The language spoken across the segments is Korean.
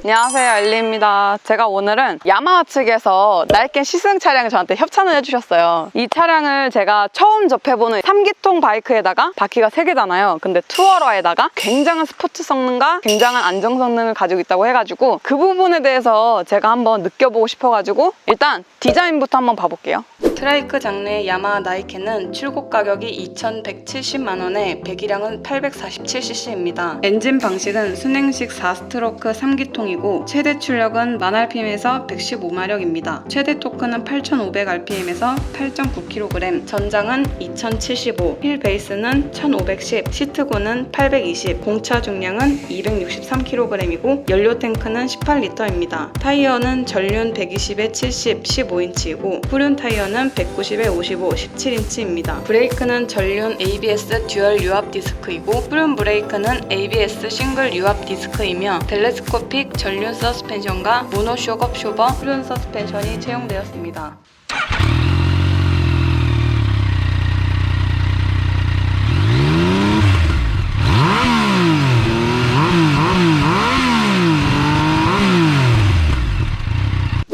안녕하세요, 엘리입니다. 제가 오늘은 야마하 측에서 나이켄 시승 차량을 저한테 협찬을 해주셨어요. 이 차량을 제가 처음 접해보는 3기통 바이크에다가 바퀴가 3개잖아요. 근데 투어러에다가 굉장한 스포츠 성능과 굉장한 안정 성능을 가지고 있다고 해가지고 그 부분에 대해서 제가 한번 느껴보고 싶어가지고 일단 디자인부터 한번 봐볼게요. 트라이크 장르의 야마하 나이켄은 출고 가격이 2,170만원에 배기량은 847cc입니다. 엔진 방식은 순행식 4스트로크 3기통이고 최대 출력은 1000rpm에서 115마력입니다. 최대 토크는 8500rpm에서 8.9kg, 전장은 2075, 휠 베이스는 1510, 시트고는 820, 공차 중량은 263kg이고 연료 탱크는 18L입니다. 타이어는 전륜 120에 70, 15인치이고 후륜 타이어는 190에 55, 17인치입니다. 브레이크는 전륜 ABS 듀얼 유압 디스크이고 후륜 브레이크는 ABS 싱글 유압 디스크이며 텔레스코픽 전륜 서스펜션과 모노쇼크 쇼버 후륜 서스펜션이 채용되었습니다.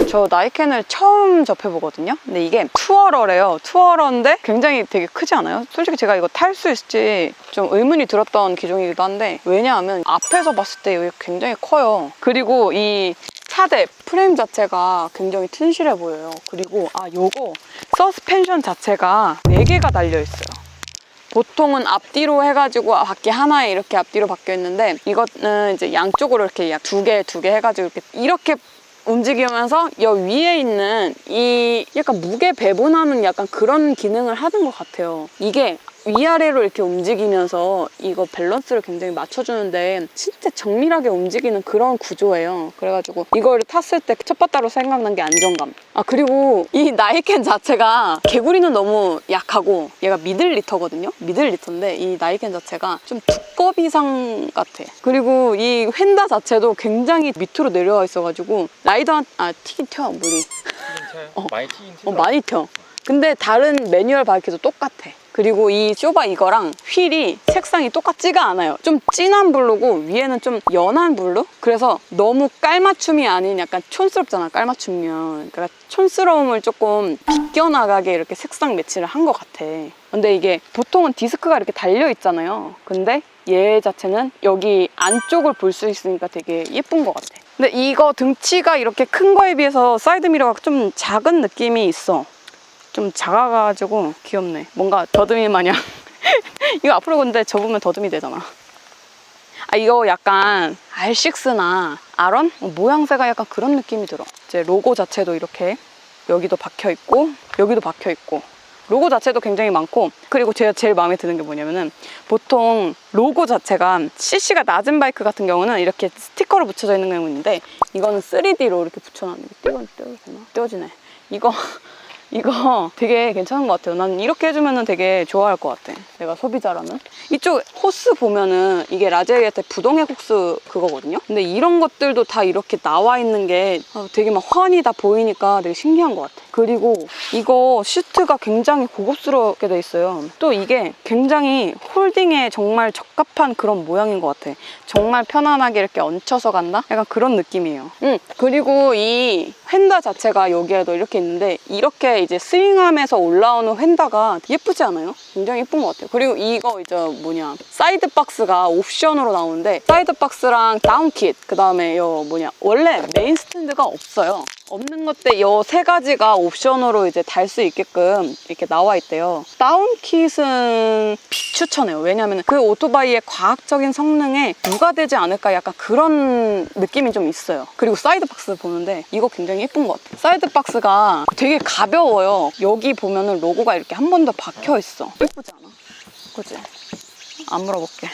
저 나이켄을 처음 접해보거든요. 근데 이게 투어러래요. 투어러인데 굉장히 되게 크지 않아요? 솔직히 제가 이거 탈 수 있을지 좀 의문이 들었던 기종이기도 한데 왜냐하면 앞에서 봤을 때 여기 굉장히 커요. 그리고 이 차대 프레임 자체가 굉장히 튼실해 보여요. 그리고 요거 서스펜션 자체가 4개가 달려있어요. 보통은 앞뒤로 해가지고 바퀴 하나에 이렇게 앞뒤로 바뀌어 있는데 이거는 이제 양쪽으로 이렇게 약 2개 해가지고 이렇게 움직이면서 여 위에 있는 이 약간 무게 배분하는 약간 그런 기능을 하는 것 같아요. 이게 위아래로 이렇게 움직이면서 이거 밸런스를 굉장히 맞춰주는데 진짜 정밀하게 움직이는 그런 구조예요. 그래가지고 이거를 탔을 때 첫 번째로 생각난 게 안정감. 그리고 이 나이켄 자체가 개구리는 너무 약하고 얘가 미들리터거든요. 미들리터인데 이 나이켄 자체가 좀 두꺼비상 같아. 그리고 이 휀다 자체도 굉장히 밑으로 내려와 있어가지고 라이더한테 튀긴 튀어 물이. 많이 튀긴 튀어. 많이 튀어. 근데 다른 매뉴얼 바이크도 똑같아. 그리고 이 쇼바 이거랑 휠이 색상이 똑같지가 않아요. 좀 진한 블루고 위에는 좀 연한 블루? 그래서 너무 깔맞춤이 아닌 약간 촌스럽잖아, 깔맞춤이면. 그러니까 촌스러움을 조금 비껴나가게 이렇게 색상 매치를 한 것 같아. 근데 이게 보통은 디스크가 이렇게 달려있잖아요. 근데 얘 자체는 여기 안쪽을 볼 수 있으니까 되게 예쁜 것 같아. 근데 이거 등치가 이렇게 큰 거에 비해서 사이드미러가 좀 작은 느낌이 있어. 좀 작아가지고 귀엽네. 뭔가 더듬이 마냥. 이거 앞으로 근데 접으면 더듬이 되잖아. 이거 약간 R6나 R1? 모양새가 약간 그런 느낌이 들어. 이제 로고 자체도 이렇게 여기도 박혀있고 여기도 박혀있고 로고 자체도 굉장히 많고 그리고 제가 제일 마음에 드는 게 뭐냐면은 보통 로고 자체가 CC가 낮은 바이크 같은 경우는 이렇게 스티커로 붙여져 있는 경우가 있는데 이거는 3D로 이렇게 붙여놨는 게 띄워지나? 띄워지네. 이거 되게 괜찮은 것 같아요. 난 이렇게 해주면 되게 좋아할 것 같아. 내가 소비자라면. 이쪽 호스 보면은 이게 라제이한테 부동액 호스 그거거든요. 근데 이런 것들도 다 이렇게 나와 있는 게 되게 막 훤히 다 보이니까 되게 신기한 것 같아. 그리고 이거 시트가 굉장히 고급스럽게 돼 있어요. 또 이게 굉장히 홀딩에 정말 적합한 그런 모양인 것 같아. 정말 편안하게 이렇게 얹혀서 간다? 약간 그런 느낌이에요. 그리고 이 휀다 자체가 여기에도 이렇게 있는데 이렇게 이제 스윙함에서 올라오는 휀다가 예쁘지 않아요? 굉장히 예쁜 것 같아요. 그리고 이거 이제 사이드 박스가 옵션으로 나오는데 사이드 박스랑 다운킷 그 다음에 원래 메인 스탠드가 없어요. 없는 것들 이 세 가지가 옵션으로 이제 달 수 있게끔 이렇게 나와 있대요. 다운킷은 비추천해요. 왜냐면 그 오토바이의 과학적인 성능에 부과되지 않을까 약간 그런 느낌이 좀 있어요. 그리고 사이드 박스 보는데 이거 굉장히 예쁜 것 같아요. 사이드 박스가 되게 가벼워요. 여기 보면은 로고가 이렇게 한 번 더 박혀 있어. 예쁘지 않아? 그치? 안 물어볼게.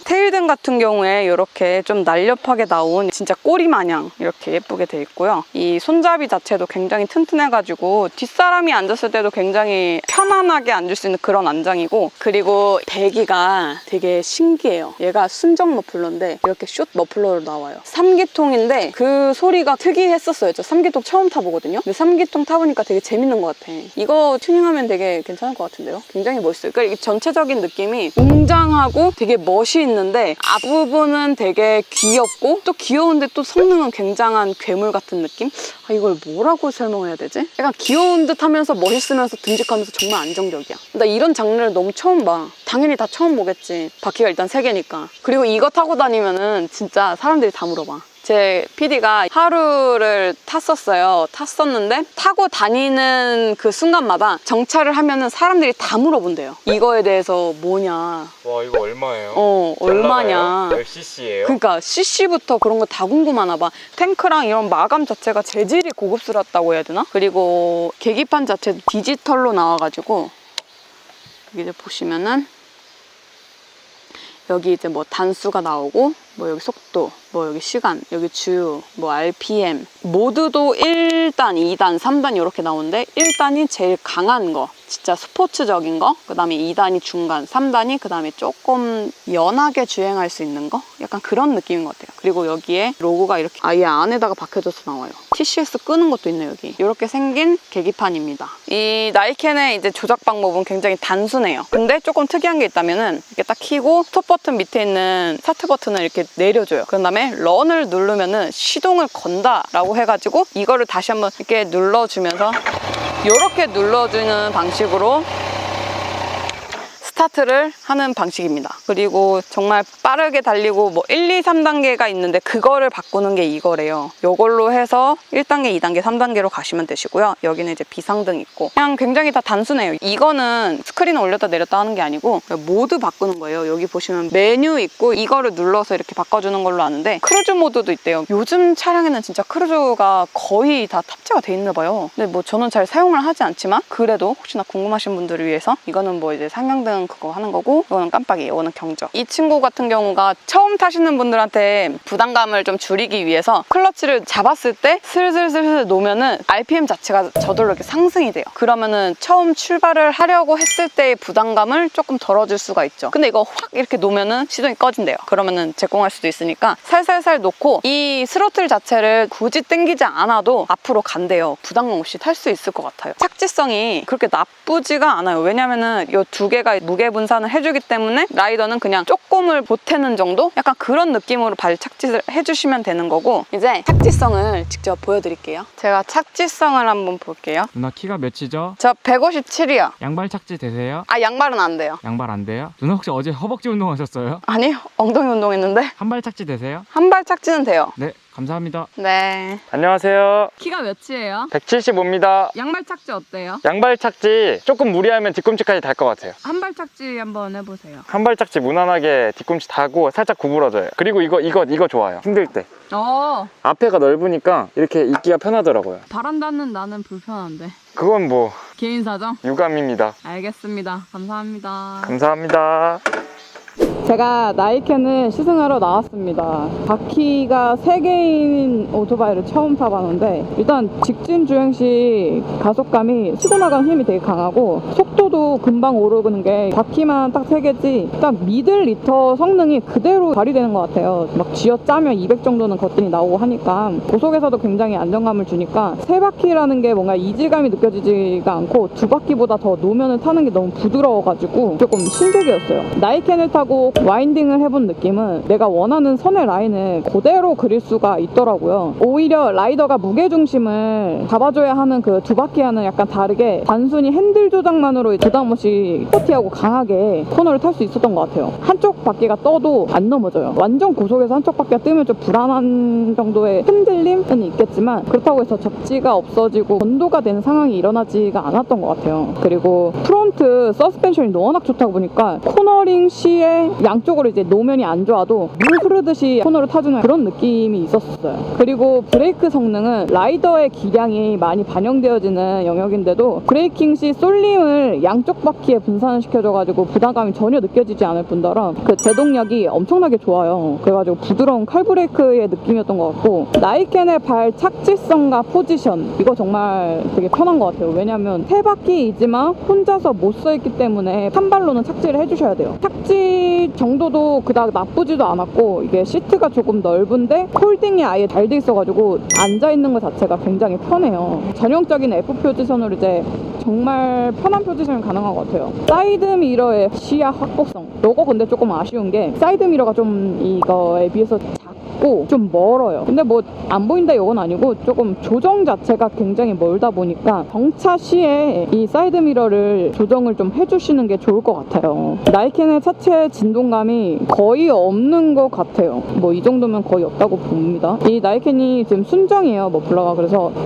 테일등 같은 경우에 이렇게 좀 날렵하게 나온 진짜 꼬리 마냥 이렇게 예쁘게 돼 있고요. 이 손잡이 자체도 굉장히 튼튼해가지고 뒷사람이 앉았을 때도 굉장히 편안하게 앉을 수 있는 그런 안장이고, 그리고 배기가 되게 신기해요. 얘가 순정 머플러인데 이렇게 숏 머플러로 나와요. 3기통인데 그 소리가 특이했었어요. 저 3기통 처음 타보거든요. 근데 3기통 타보니까 되게 재밌는 것 같아. 이거 튜닝하면 되게 괜찮을 것 같은데요? 굉장히 멋있어요. 그러니까 이게 전체적인 느낌이 웅장하고 되게 멋이 있는데 앞부분은 되게 귀엽고 또 귀여운데 또 성능은 굉장한 괴물 같은 느낌? 아, 이걸 뭐라고 설명해야 되지? 약간 귀여운 듯 하면서 멋있으면서 듬직하면서 정말 안정적이야. 나 이런 장르를 너무 처음 봐. 당연히 다 처음 보겠지. 바퀴가 일단 3개니까. 그리고 이거 타고 다니면은 진짜 사람들이 다 물어봐. 제 PD가 하루를 탔었는데 타고 다니는 그 순간마다 정차를 하면은 사람들이 다 물어본대요. 이거에 대해서 뭐냐. 와, 이거 얼마예요? 얼마냐. 몇 cc예요? 그러니까 CC부터 그런 거 다 궁금하나 봐. 탱크랑 이런 마감 자체가 재질이 고급스럽다고 해야 되나? 그리고 계기판 자체도 디지털로 나와가지고 여기 이제 보시면은 여기 이제 뭐 단수가 나오고, 뭐 여기 속도, 뭐 여기 시간, 여기 주유, 뭐 RPM 모두도 1단, 2단, 3단 이렇게 나오는데 1단이 제일 강한 거, 진짜 스포츠적인 거, 그 다음에 2단이 중간, 3단이 그 다음에 조금 연하게 주행할 수 있는 거, 약간 그런 느낌인 것 같아요. 그리고 여기에 로고가 이렇게 아예 안에다가 박혀져서 나와요. TCS 끄는 것도 있네요. 여기 이렇게 생긴 계기판입니다. 이 나이켄의 이제 조작 방법은 굉장히 단순해요. 근데 조금 특이한 게 있다면은 이렇게 딱 켜고 스톱 버튼 밑에 있는 스타트 버튼을 이렇게 내려줘요. 그런 다음에 런을 누르면은 시동을 건다라고 해가지고 이거를 다시 한번 이렇게 눌러주면서 이렇게 눌러주는 방식으로 스타트를 하는 방식입니다. 그리고 정말 빠르게 달리고 뭐 1, 2, 3단계가 있는데 그거를 바꾸는 게 이거래요. 이걸로 해서 1단계, 2단계, 3단계로 가시면 되시고요. 여기는 이제 비상등 있고 그냥 굉장히 다 단순해요. 이거는 스크린을 올렸다 내렸다 하는 게 아니고 모드 바꾸는 거예요. 여기 보시면 메뉴 있고 이거를 눌러서 이렇게 바꿔주는 걸로 아는데 크루즈 모드도 있대요. 요즘 차량에는 진짜 크루즈가 거의 다 탑재가 돼 있나 봐요. 근데 뭐 저는 잘 사용을 하지 않지만 그래도 혹시나 궁금하신 분들을 위해서 이거는 뭐 이제 상향등 그거 하는 거고, 이거는 깜빡이, 이거는 경적. 이 친구 같은 경우가 처음 타시는 분들한테 부담감을 좀 줄이기 위해서 클러치를 잡았을 때 슬슬슬슬 놓으면은 RPM 자체가 저절로 이렇게 상승이 돼요. 그러면은 처음 출발을 하려고 했을 때의 부담감을 조금 덜어줄 수가 있죠. 근데 이거 확 이렇게 놓으면은 시동이 꺼진대요. 그러면은 제공할 수도 있으니까 살살살 놓고 이 스로틀 자체를 굳이 당기지 않아도 앞으로 간대요. 부담감 없이 탈 수 있을 것 같아요. 착지성이 그렇게 나쁘지가 않아요. 왜냐면은 이 두 개가 무게 분산을 해주기 때문에 라이더는 그냥 조금을 보태는 정도? 약간 그런 느낌으로 발 착지를 해주시면 되는 거고, 이제 착지성을 직접 보여드릴게요. 제가 착지성을 한번 볼게요. 누나 키가 몇이죠? 저 157이요. 양발 착지 되세요? 아, 양발은 안 돼요. 양발 안 돼요? 누나 혹시 어제 허벅지 운동하셨어요? 아니, 엉덩이 운동했는데 한발 착지 되세요? 한 발 착지는 돼요. 네, 감사합니다. 네. 안녕하세요. 키가 몇이에요? 175입니다. 양발 착지 어때요? 양발 착지 조금 무리하면 뒤꿈치까지 달 것 같아요. 한 발 착지 한번 해보세요. 한발 착지 무난하게 뒤꿈치 다고 살짝 구부러져요. 그리고 이거 좋아요. 힘들 때. 앞에가 넓으니까 이렇게 있기가 편하더라고요. 바란다는 나는 불편한데. 그건 뭐 개인 사정? 유감입니다. 알겠습니다. 감사합니다. 감사합니다. 제가 나이켄을 시승하러 나왔습니다. 바퀴가 3개인 오토바이를 처음 타봤는데 일단 직진 주행 시 가속감이 치고 나가는 힘이 되게 강하고 속도도 금방 오르는 게 바퀴만 딱 3개지 일단 미들 리터 성능이 그대로 발휘되는 것 같아요. 막 쥐어짜면 200 정도는 거뜬히 나오고 하니까 고속에서도 굉장히 안정감을 주니까 3바퀴라는 게 뭔가 이질감이 느껴지지가 않고 2바퀴보다 더 노면을 타는 게 너무 부드러워가지고 조금 신세계였어요. 나이켄을 타고 와인딩을 해본 느낌은 내가 원하는 선의 라인을 그대로 그릴 수가 있더라고요. 오히려 라이더가 무게중심을 잡아줘야 하는 그 2바퀴와는 약간 다르게 단순히 핸들 조작만으로 부담 없이 스포티하고 강하게 코너를 탈 수 있었던 것 같아요. 한쪽 바퀴가 떠도 안 넘어져요. 완전 고속에서 한쪽 바퀴가 뜨면 좀 불안한 정도의 흔들림은 있겠지만 그렇다고 해서 접지가 없어지고 전도가 되는 상황이 일어나지가 않았던 것 같아요. 그리고 프론트 서스펜션이 워낙 좋다고 보니까 코너링 시에 양쪽으로 이제 노면이 안 좋아도 물 흐르듯이 코너를 타주는 그런 느낌이 있었어요. 그리고 브레이크 성능은 라이더의 기량이 많이 반영되어지는 영역인데도 브레이킹 시 쏠림을 양쪽 바퀴에 분산을 시켜줘가지고 부담감이 전혀 느껴지지 않을 뿐더러 그 제동력이 엄청나게 좋아요. 그래가지고 부드러운 칼브레이크의 느낌이었던 것 같고 나이켄의 발 착지성과 포지션 이거 정말 되게 편한 것 같아요. 왜냐면 세 바퀴이지만 혼자서 못 써있기 때문에 한 발로는 착지를 해주셔야 돼요. 착지 정도도 그닥 나쁘지도 않았고 이게 시트가 조금 넓은데 홀딩이 아예 잘 돼 있어가지고 앉아있는 것 자체가 굉장히 편해요. 전형적인 F 포지션으로 이제 정말 편한 포지션이 가능한 것 같아요. 사이드 미러의 시야 확보성 요거 근데 조금 아쉬운 게 사이드 미러가 좀 이거에 비해서 작고 좀 멀어요. 근데 뭐 안 보인다 이건 아니고 조금 조정 자체가 굉장히 멀다 보니까 정차 시에 이 사이드 미러를 조정을 좀 해주시는 게 좋을 것 같아요. 나이켄의 차체 진동감이 거의 없는 것 같아요. 뭐 이 정도면 거의 없다고 봅니다. 이 나이켄이 지금 순정이에요, 머플러가.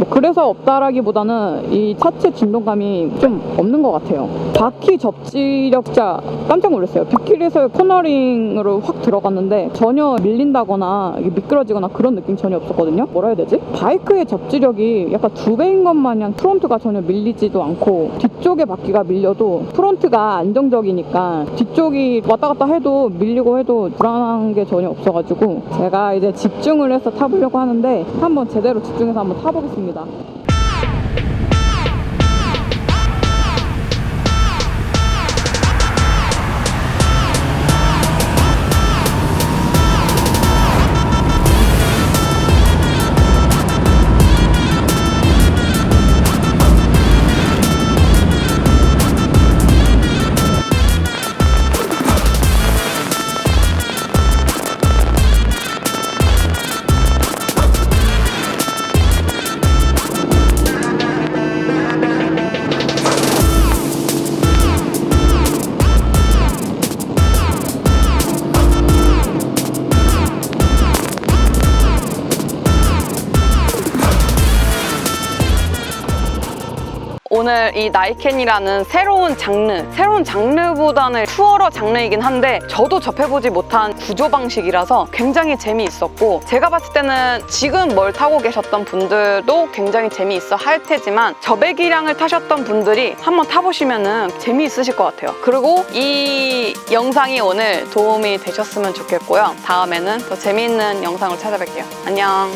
그래서 없다라기보다는 이 차체 진동감이 좀 없는 것 같아요. 바퀴 접지력 진짜 깜짝 놀랐어요. 100km에서 코너링으로 확 들어갔는데 전혀 밀린다거나 미끄러지거나 그런 느낌 전혀 없었거든요. 뭐라 해야 되지? 바이크의 접지력이 약간 2배인 것 마냥 프론트가 전혀 밀리지도 않고 뒤쪽에 바퀴가 밀려도 프론트가 안정적이니까 뒤쪽이 왔다 갔다 해도 밀리고 해도 불안한 게 전혀 없어가지고 제가 이제 집중을 해서 타보려고 하는데 한번 제대로 집중해서 한번 타보겠습니다. 오늘 이 나이켄이라는 새로운 장르보다는 투어러 장르이긴 한데 저도 접해보지 못한 구조 방식이라서 굉장히 재미있었고 제가 봤을 때는 지금 뭘 타고 계셨던 분들도 굉장히 재미있어 할 테지만 저배기량을 타셨던 분들이 한번 타보시면 재미있으실 것 같아요. 그리고 이 영상이 오늘 도움이 되셨으면 좋겠고요. 다음에는 더 재미있는 영상으로 찾아뵐게요. 안녕.